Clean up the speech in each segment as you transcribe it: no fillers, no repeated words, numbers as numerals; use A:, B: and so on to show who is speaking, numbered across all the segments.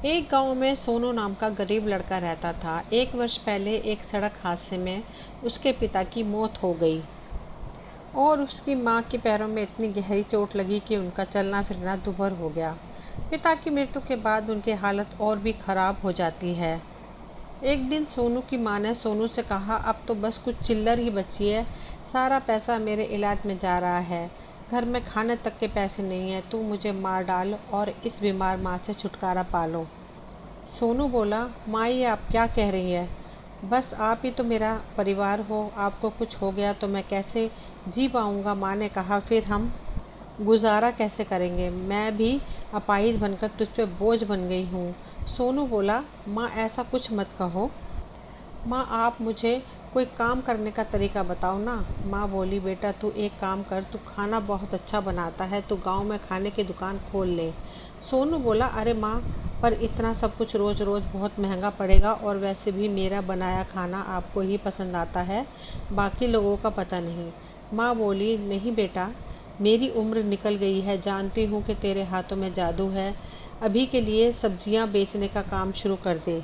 A: एक गांव में सोनू नाम का गरीब लड़का रहता था। एक वर्ष पहले एक सड़क हादसे में उसके पिता की मौत हो गई और उसकी मां के पैरों में इतनी गहरी चोट लगी कि उनका चलना फिरना दुभर हो गया। पिता की मृत्यु के बाद उनकी हालत और भी खराब हो जाती है। एक दिन सोनू की मां ने सोनू से कहा, अब तो बस कुछ चिल्लर ही बची है, सारा पैसा मेरे इलाज में जा रहा है, घर में खाने तक के पैसे नहीं है, तू मुझे मार डाल और इस बीमार माँ से छुटकारा पालो। सोनू बोला, माँ ये आप क्या कह रही है, बस आप ही तो मेरा परिवार हो, आपको कुछ हो गया तो मैं कैसे जी पाऊँगा। माँ ने कहा, फिर हम गुजारा कैसे करेंगे, मैं भी अपाहिज बनकर तुझ पे बोझ बन गई हूँ। सोनू बोला, माँ ऐसा कुछ मत कहो, माँ आप मुझे कोई काम करने का तरीका बताओ ना। माँ बोली, बेटा तू एक काम कर, तू खाना बहुत अच्छा बनाता है, तू गांव में खाने की दुकान खोल ले। सोनू बोला, अरे माँ, पर इतना सब कुछ रोज़ रोज़ बहुत महंगा पड़ेगा और वैसे भी मेरा बनाया खाना आपको ही पसंद आता है, बाकी लोगों का पता नहीं। माँ बोली, नहीं बेटा, मेरी उम्र निकल गई है, जानती हूँ कि तेरे हाथों में जादू है, अभी के लिए सब्जियाँ बेचने का काम शुरू कर दे,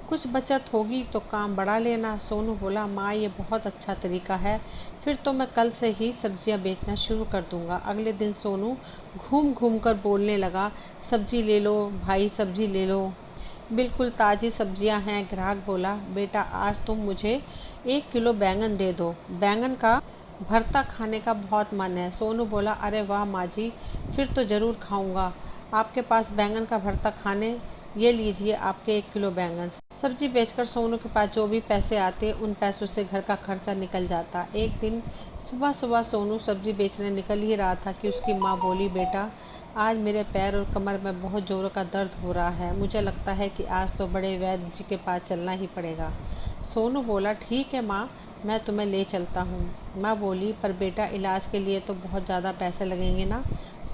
A: कुछ बचत होगी तो काम बढ़ा लेना। सोनू बोला, माँ ये बहुत अच्छा तरीका है, फिर तो मैं कल से ही सब्जियां बेचना शुरू कर दूंगा। अगले दिन सोनू घूम घूम कर बोलने लगा, सब्जी ले लो भाई, सब्जी ले लो, बिल्कुल ताज़ी सब्जियां हैं। ग्राहक बोला, बेटा आज तुम मुझे 1 किलो बैंगन दे दो, बैंगन का भरता खाने का बहुत मन है। सोनू बोला, अरे वाह माँ जी, फिर तो ज़रूर खाऊंगा, आपके पास बैंगन का भरता खाने, ये लीजिए आपके 1 किलो बैंगन। सब्जी बेचकर सोनू के पास जो भी पैसे आते उन पैसों से घर का खर्चा निकल जाता। एक दिन सुबह सुबह सोनू सब्जी बेचने निकल ही रहा था कि उसकी माँ बोली, बेटा आज मेरे पैर और कमर में बहुत ज़ोरों का दर्द हो रहा है, मुझे लगता है कि आज तो बड़े वैद्य जी के पास चलना ही पड़ेगा। सोनू बोला, ठीक है माँ, मैं तुम्हें ले चलता हूँ। माँ बोली, पर बेटा इलाज के लिए तो बहुत ज़्यादा पैसे लगेंगे ना।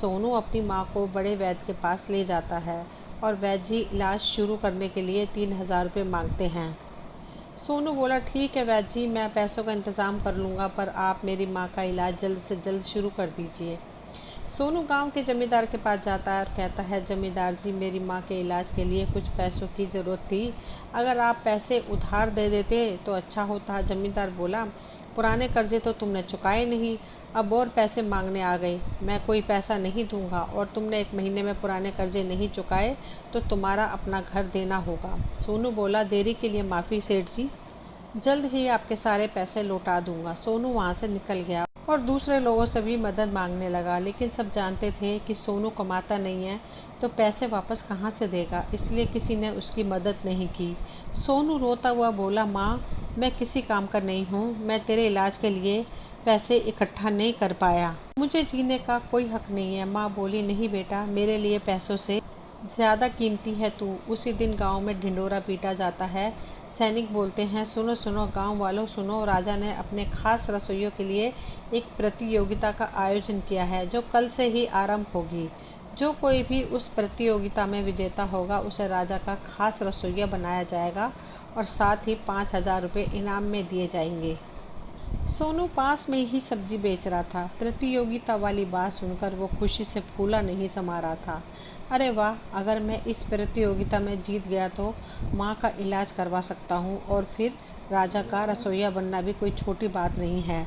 A: सोनू अपनी माँ को बड़े वैद्य के पास ले जाता है और वैद्य जी इलाज शुरू करने के लिए 3,000 रुपये मांगते हैं। सोनू बोला, ठीक है वैद्य जी, मैं पैसों का इंतज़ाम कर लूँगा, पर आप मेरी माँ का इलाज जल्द से जल्द शुरू कर दीजिए। सोनू गांव के जमींदार के पास जाता है और कहता है, जमींदार जी, मेरी माँ के इलाज के लिए कुछ पैसों की ज़रूरत थी, अगर आप पैसे उधार दे देते तो अच्छा होता। जमींदार बोला, पुराने कर्जे तो तुमने चुकाए नहीं, अब और पैसे मांगने आ गए, मैं कोई पैसा नहीं दूंगा, और तुमने 1 महीने में पुराने कर्जे नहीं चुकाए तो तुम्हारा अपना घर देना होगा। सोनू बोला, देरी के लिए माफ़ी सेठ जी, जल्द ही आपके सारे पैसे लौटा दूंगा। सोनू वहाँ से निकल गया और दूसरे लोगों से भी मदद मांगने लगा, लेकिन सब जानते थे कि सोनू कमाता नहीं है तो पैसे वापस कहाँ से देगा, इसलिए किसी ने उसकी मदद नहीं की। सोनू रोता हुआ बोला, माँ मैं किसी काम का नहीं हूँ, मैं तेरे इलाज के लिए पैसे इकट्ठा नहीं कर पाया, मुझे जीने का कोई हक नहीं है। माँ बोली, नहीं बेटा, मेरे लिए पैसों से ज़्यादा कीमती है तू। उसी दिन गांव में ढिंडोरा पीटा जाता है। सैनिक बोलते हैं, सुनो सुनो गांव वालों सुनो, राजा ने अपने खास रसोइयों के लिए एक प्रतियोगिता का आयोजन किया है जो कल से ही आरंभ होगी। जो कोई भी उस प्रतियोगिता में विजेता होगा उसे राजा का खास रसोइया बनाया जाएगा और साथ ही 5,000 रुपये इनाम में दिए जाएंगे। सोनू पास में ही सब्जी बेच रहा था। प्रतियोगिता वाली बात सुनकर वो खुशी से फूला नहीं समा रहा था। अरे वाह, अगर मैं इस प्रतियोगिता में जीत गया तो माँ का इलाज करवा सकता हूँ और फिर राजा का रसोइया बनना भी कोई छोटी बात नहीं है।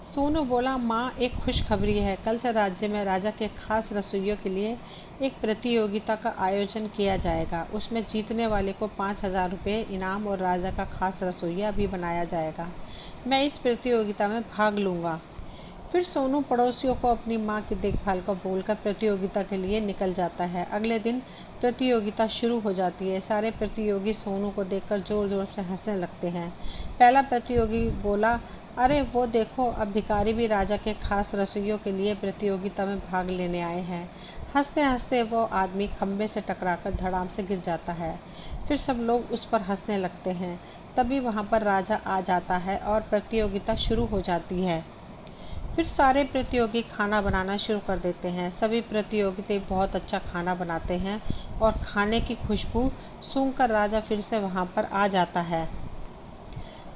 A: सोनू बोला, माँ एक खुशखबरी है, कल से राज्य में राजा के खास रसोइयों के लिए एक प्रतियोगिता का आयोजन किया जाएगा। उसमें जीतने वाले को 5,000 रुपये इनाम और राजा का खास रसोइया भी बनाया जाएगा। मैं इस प्रतियोगिता में भाग लूँगा। फिर सोनू पड़ोसियों को अपनी माँ की देखभाल का बोलकर प्रतियोगिता के लिए निकल जाता है। अगले दिन प्रतियोगिता शुरू हो जाती है। सारे प्रतियोगी सोनू को देखकर ज़ोर ज़ोर से हंसने लगते हैं। पहला प्रतियोगी बोला, अरे वो देखो, अब भिखारी भी राजा के खास रसोइयों के लिए प्रतियोगिता में भाग लेने आए हैं। हंसते हंसते वो आदमी खंबे से टकराकर धड़ाम से गिर जाता है। फिर सब लोग उस पर हंसने लगते हैं। तभी वहाँ पर राजा आ जाता है और प्रतियोगिता शुरू हो जाती है। फिर सारे प्रतियोगी खाना बनाना शुरू कर देते हैं। सभी प्रतियोगी बहुत अच्छा खाना बनाते हैं और खाने की खुशबू सूंघकर राजा फिर से वहाँ पर आ जाता है।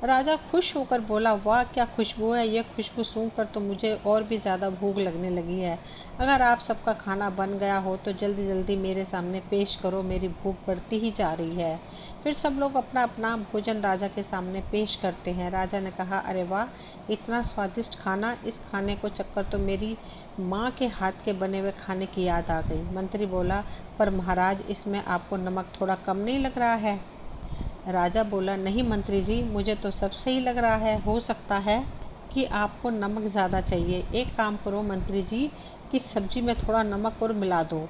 A: राजा खुश होकर बोला, वाह क्या खुशबू है, यह खुशबू सूंघकर तो मुझे और भी ज़्यादा भूख लगने लगी है। अगर आप सबका खाना बन गया हो तो जल्दी जल्दी मेरे सामने पेश करो, मेरी भूख बढ़ती ही जा रही है। फिर सब लोग अपना अपना भोजन राजा के सामने पेश करते हैं। राजा ने कहा, अरे वाह, इतना स्वादिष्ट खाना, इस खाने को चखकर तो मेरी माँ के हाथ के बने हुए खाने की याद आ गई। मंत्री बोला, पर महाराज, इसमें आपको नमक थोड़ा कम नहीं लग रहा है? राजा बोला, नहीं मंत्री जी, मुझे तो सब सही लग रहा है। हो सकता है कि आपको नमक ज़्यादा चाहिए। एक काम करो मंत्री जी, कि सब्जी में थोड़ा नमक और मिला दो।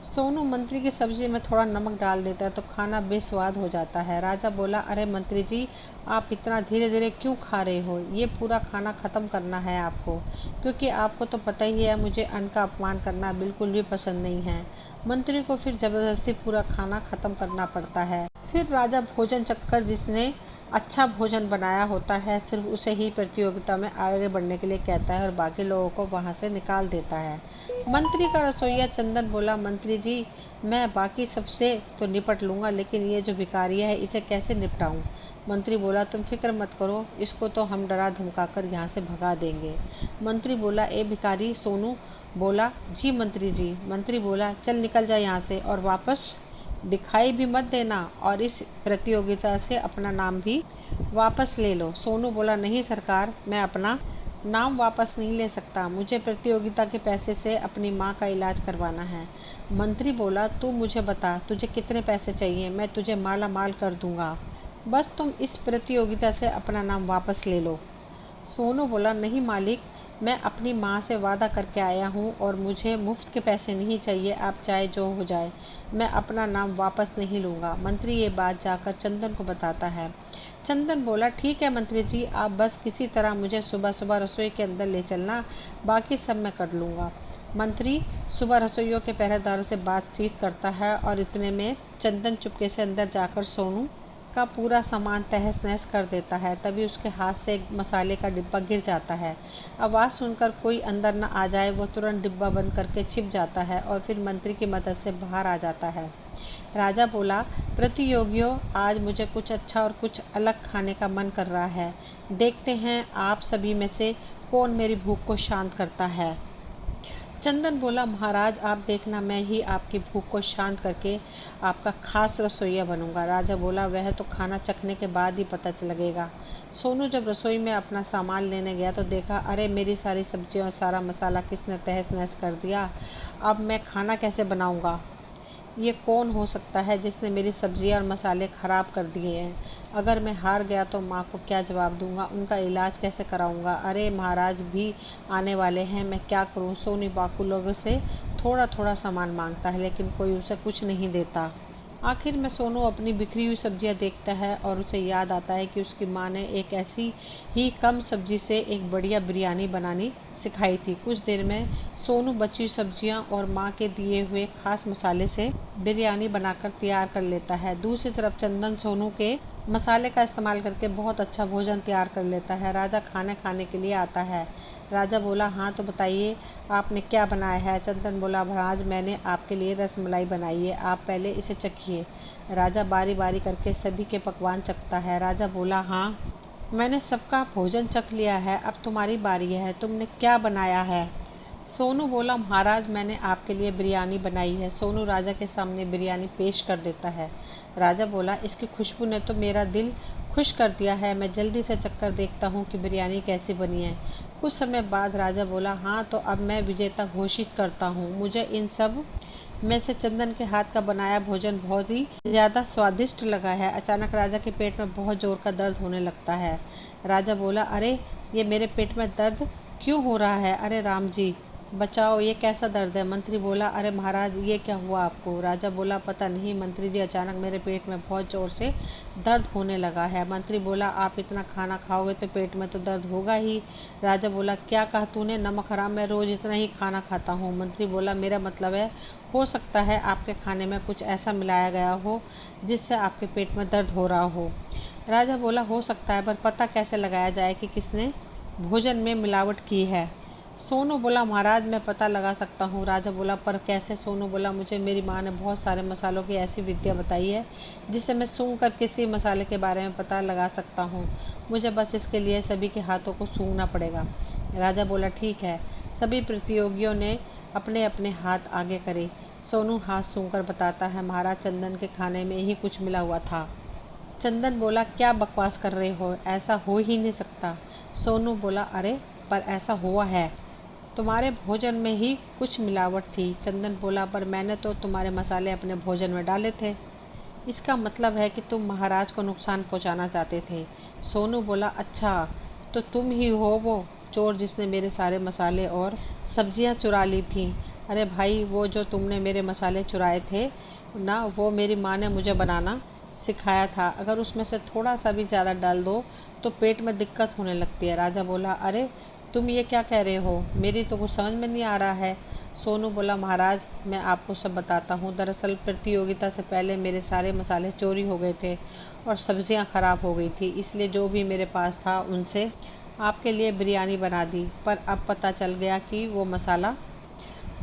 A: सोनू मंत्री की सब्जी में थोड़ा नमक डाल देता है तो खाना बेस्वाद हो जाता है। राजा बोला, अरे मंत्री जी, आप इतना धीरे धीरे क्यों खा रहे हो? ये पूरा खाना ख़त्म करना है आपको, क्योंकि आपको तो पता ही है मुझे अन्न का अपमान करना बिल्कुल भी पसंद नहीं है। मंत्री को फिर ज़बरदस्ती पूरा खाना ख़त्म करना पड़ता है। फिर राजा भोजन चखकर जिसने अच्छा भोजन बनाया होता है सिर्फ उसे ही प्रतियोगिता में आगे बढ़ने के लिए कहता है और बाकी लोगों को वहाँ से निकाल देता है। मंत्री का रसोइया चंदन बोला, मंत्री जी, मैं बाकी सबसे तो निपट लूँगा, लेकिन ये जो भिखारिया है इसे कैसे निपटाऊँ? मंत्री बोला, तुम फिक्र मत करो, इसको तो हम डरा धमकाकर यहाँ से भगा देंगे। मंत्री बोला, ए भिखारी? सोनू बोला, जी मंत्री जी। मंत्री बोला, चल निकल जा यहाँ से और वापस दिखाई भी मत देना, और इस प्रतियोगिता से अपना नाम भी वापस ले लो। सोनू बोला, नहीं सरकार, मैं अपना नाम वापस नहीं ले सकता, मुझे प्रतियोगिता के पैसे से अपनी माँ का इलाज करवाना है। मंत्री बोला, तू मुझे बता, तुझे कितने पैसे चाहिए, मैं तुझे माला माल कर दूंगा, बस तुम इस प्रतियोगिता से अपना नाम वापस ले लो। सोनू बोला, नहीं मालिक, मैं अपनी माँ से वादा करके आया हूँ और मुझे मुफ्त के पैसे नहीं चाहिए, आप चाहे जो हो जाए, मैं अपना नाम वापस नहीं लूँगा। मंत्री ये बात जाकर चंदन को बताता है। चंदन बोला, ठीक है मंत्री जी, आप बस किसी तरह मुझे सुबह सुबह रसोई के अंदर ले चलना, बाकी सब मैं कर लूँगा। मंत्री सुबह रसोइयों के पहरेदारों से बातचीत करता है और इतने में चंदन चुपके से अंदर जाकर सोनू का पूरा सामान तहस नहस कर देता है। तभी उसके हाथ से एक मसाले का डिब्बा गिर जाता है। आवाज़ सुनकर कोई अंदर न आ जाए, वो तुरंत डिब्बा बंद करके छिप जाता है और फिर मंत्री की मदद से बाहर आ जाता है। राजा बोला, प्रतियोगियों, आज मुझे कुछ अच्छा और कुछ अलग खाने का मन कर रहा है। देखते हैं आप सभी में से कौन मेरी भूख को शांत करता है। चंदन बोला, महाराज आप देखना, मैं ही आपकी भूख को शांत करके आपका खास रसोइया बनूंगा। राजा बोला, वह तो खाना चखने के बाद ही पता लगेगा। सोनू जब रसोई में अपना सामान लेने गया तो देखा, अरे मेरी सारी सब्जियां और सारा मसाला किसने तहस नहस कर दिया, अब मैं खाना कैसे बनाऊंगा? ये कौन हो सकता है जिसने मेरी सब्जियां और मसाले ख़राब कर दिए हैं? अगर मैं हार गया तो माँ को क्या जवाब दूंगा, उनका इलाज कैसे कराऊंगा? अरे महाराज भी आने वाले हैं, मैं क्या करूँ? सोनी बाकू लोगों से थोड़ा थोड़ा सामान मांगता है लेकिन कोई उसे कुछ नहीं देता। आखिर में सोनू अपनी बिखरी हुई सब्जियां देखता है और उसे याद आता है कि उसकी माँ ने एक ऐसी ही कम सब्जी से एक बढ़िया बिरयानी बनानी सिखाई थी। कुछ देर में सोनू बची हुई सब्जियां और माँ के दिए हुए खास मसाले से बिरयानी बनाकर तैयार कर लेता है। दूसरी तरफ चंदन सोनू के मसाले का इस्तेमाल करके बहुत अच्छा भोजन तैयार कर लेता है। राजा खाना खाने के लिए आता है। राजा बोला, हाँ तो बताइए आपने क्या बनाया है? चंदन बोला, महाराज मैंने आपके लिए रसमलाई बनाई है, आप पहले इसे चखिए। राजा बारी बारी करके सभी के पकवान चखता है। राजा बोला, हाँ मैंने सबका भोजन चख लिया है, अब तुम्हारी बारी है, तुमने क्या बनाया है? सोनू बोला, महाराज मैंने आपके लिए बिरयानी बनाई है। सोनू राजा के सामने बिरयानी पेश कर देता है। राजा बोला, इसकी खुशबू ने तो मेरा दिल खुश कर दिया है, मैं जल्दी से चखकर देखता हूँ कि बिरयानी कैसी बनी है। कुछ समय बाद राजा बोला, हाँ तो अब मैं विजेता घोषित करता हूँ, मुझे इन सब में से चंदन के हाथ का बनाया भोजन बहुत ही ज़्यादा स्वादिष्ट लगा है। अचानक राजा के पेट में बहुत ज़ोर का दर्द होने लगता है। राजा बोला, अरे ये मेरे पेट में दर्द क्यों हो रहा है? अरे राम जी बचाओ, ये कैसा दर्द है? मंत्री बोला, अरे महाराज ये क्या हुआ आपको? राजा बोला, पता नहीं मंत्री जी, अचानक मेरे पेट में बहुत ज़ोर से दर्द होने लगा है। मंत्री बोला, आप इतना खाना खाओगे तो पेट में तो दर्द होगा ही। राजा बोला, क्या कहा तूने? नमक हराम, मैं रोज़ इतना ही खाना खाता हूँ। मंत्री बोला, मेरा मतलब है हो सकता है आपके खाने में कुछ ऐसा मिलाया गया हो जिससे आपके पेट में दर्द हो रहा हो। राजा बोला, हो सकता है, पर पता कैसे लगाया जाए कि किसने भोजन में मिलावट की है? सोनू बोला, महाराज मैं पता लगा सकता हूँ। राजा बोला, पर कैसे? सोनू बोला, मुझे मेरी माँ ने बहुत सारे मसालों की ऐसी विद्या बताई है जिससे मैं सूंघ कर किसी मसाले के बारे में पता लगा सकता हूँ। मुझे बस इसके लिए सभी के हाथों को सूंघना पड़ेगा। राजा बोला, ठीक है। सभी प्रतियोगियों ने अपने अपने हाथ आगे करे। सोनू हाथ सूंघकर बताता है, महाराज चंदन के खाने में ही कुछ मिला हुआ था। चंदन बोला, क्या बकवास कर रहे हो, ऐसा हो ही नहीं सकता। सोनू बोला, अरे पर ऐसा हुआ है, तुम्हारे भोजन में ही कुछ मिलावट थी। चंदन बोला, पर मैंने तो तुम्हारे मसाले अपने भोजन में डाले थे। इसका मतलब है कि तुम महाराज को नुकसान पहुंचाना चाहते थे। सोनू बोला, अच्छा तो तुम ही हो वो चोर जिसने मेरे सारे मसाले और सब्जियां चुरा ली थी। अरे भाई, वो जो तुमने मेरे मसाले चुराए थे ना, वो मेरी माँ ने मुझे बनाना सिखाया था। अगर उसमें से थोड़ा सा भी ज़्यादा डाल दो तो पेट में दिक्कत होने लगती है। राजा बोला, अरे तुम ये क्या कह रहे हो, मेरी तो कुछ समझ में नहीं आ रहा है। सोनू बोला, महाराज मैं आपको सब बताता हूँ। दरअसल प्रतियोगिता से पहले मेरे सारे मसाले चोरी हो गए थे और सब्जियाँ ख़राब हो गई थी, इसलिए जो भी मेरे पास था उनसे आपके लिए बिरयानी बना दी। पर अब पता चल गया कि वो मसाला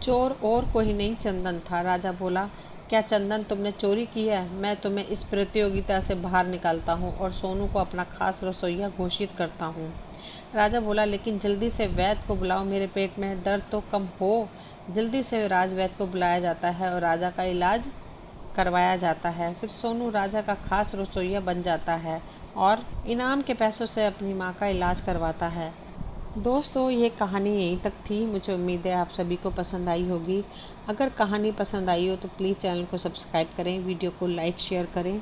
A: चोर और कोई नहीं, चंदन था। राजा बोला, क्या चंदन तुमने चोरी की है? मैं तुम्हें इस प्रतियोगिता से बाहर निकालता हूँ और सोनू को अपना खास रसोइया घोषित करता हूँ। राजा बोला, लेकिन जल्दी से वैद्य को बुलाओ, मेरे पेट में दर्द तो कम हो। जल्दी से राजवैद्य को बुलाया जाता है और राजा का इलाज करवाया जाता है। फिर सोनू राजा का खास रसोइया बन जाता है और इनाम के पैसों से अपनी माँ का इलाज करवाता है। दोस्तों, ये कहानी यहीं तक थी। मुझे उम्मीद है आप सभी को पसंद आई होगी। अगर कहानी पसंद आई हो तो प्लीज़ चैनल को सब्सक्राइब करें, वीडियो को लाइक शेयर करें।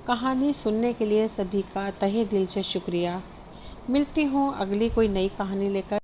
A: कहानी सुनने के लिए सभी का तहे दिल से शुक्रिया। मिलती हूँ अगली कोई नई कहानी लेकर।